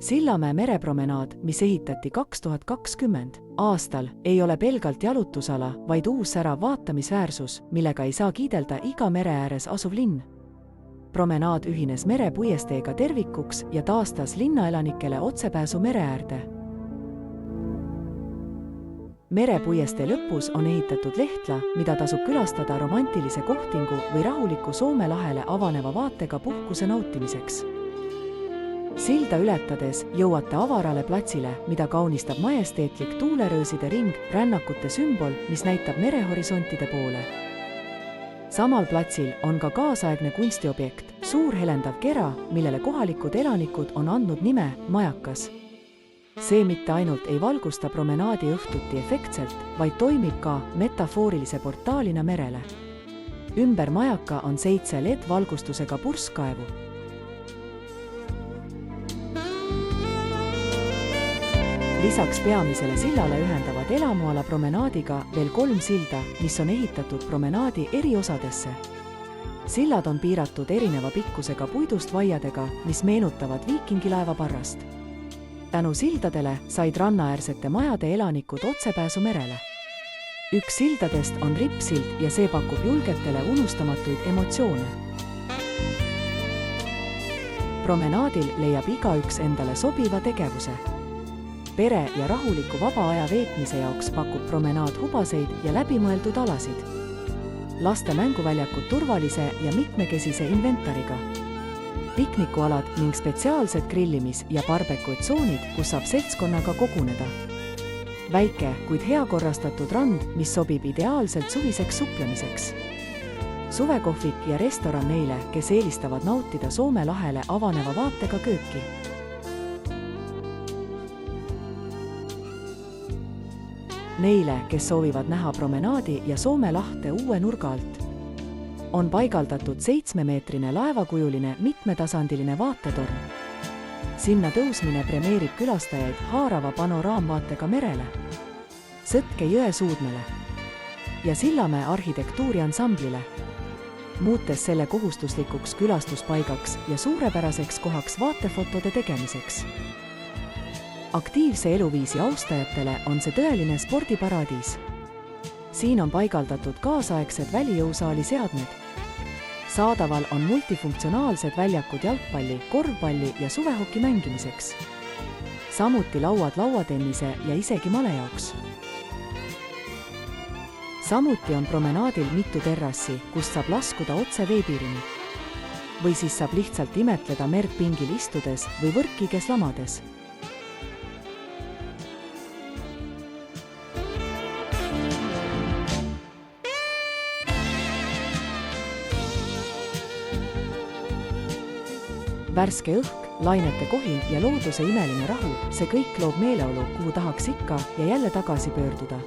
Sillamäe merepromenaad, mis ehitati 2020. aastal, ei ole pelgalt jalutusala, vaid uus särav vaatamisväärsus, millega ei saa kiidelda iga mere ääres asuv linn. Promenaad ühines merepuiesteega tervikuks ja taastas linnaelanikele otsepääsu mere äärde. Merepuiestee lõpus on ehitatud lehtla, mida tasub külastada romantilise kohtingu või rahuliku Soome lahele avaneva vaatega puhkuse nautimiseks. Silda ületades jõuate avarale platsile, mida kaunistab majesteetlik tuulerööside ring, rännakute sümbol, mis näitab merehorisontide poole. Samal platsil on ka kaasaegne kunstiobjekt, suur helendav kera, millele kohalikud elanikud on andnud nime Majakas. See mitte ainult ei valgusta promenaadi õhtuti efektselt, vaid toimib ka metafoorilise portaalina merele. Ümber majaka on 7 LED-valgustusega purskkaevu. Lisaks peamisele sillale ühendavad elamuala promenaadiga veel 3 silda, mis on ehitatud promenaadi eri osadesse. Sillad on piiratud erineva pikkusega puidust vaiadega, mis meenutavad viikingilaeva parrast. Tänu sildadele said rannaäärsete majade elanikud otsepääsu merele. Üks sildadest on rippsild ja see pakub julgetele unustamatuid emotsioone. Promenaadil leiab igaüks endale sobiva tegevuse. Pere ja rahuliku vaba aja veetmise jaoks pakub promenaad hubaseid ja läbimõeldud alasid. Laste mänguväljakud turvalise ja mitmekesise inventariga. Piknikualad ning spetsiaalsed grillimis- ja barbecue-tsoonid, kus saab seltskonnaga koguneda. Väike, kuid hea korrastatud rand, mis sobib ideaalselt suviseks suplemiseks. Suvekohvik ja restoran neile, kes eelistavad nautida Soome lahele avaneva vaatega kööki. Neile, kes soovivad näha promenaadi ja Soome lahte uue nurga alt. On paigaldatud 7-meetrine laevakujuline mitmetasandiline vaatetorn. Sinna tõusmine premeerib külastajaid haarava panoraamvaatega merele, Sõtke jõe suudmele ja Sillamäe arhitektuuriansamblile, muutes selle kohustuslikuks külastuspaigaks ja suurepäraseks kohaks vaatefotode tegemiseks. Aktiivse eluviisi austajatele on see tõeline spordiparadiis. Siin on paigaldatud kaasaegsed välijõusaali seadmed. Saadaval on multifunktsionaalsed väljakud jalgpalli, korvpalli ja suvehoki mängimiseks. Samuti lauad lauatennise ja isegi male jaoks. Samuti on promenaadil mitu terrassi, kust saab laskuda otse veepiirini. Või siis saab lihtsalt imetleda merd pingil istudes või võrkkiges lamades. Värske õhk, lainete kohin ja looduse imeline rahu, see kõik loob meeleolu, kuhu tahaks ikka ja jälle tagasi pöörduda.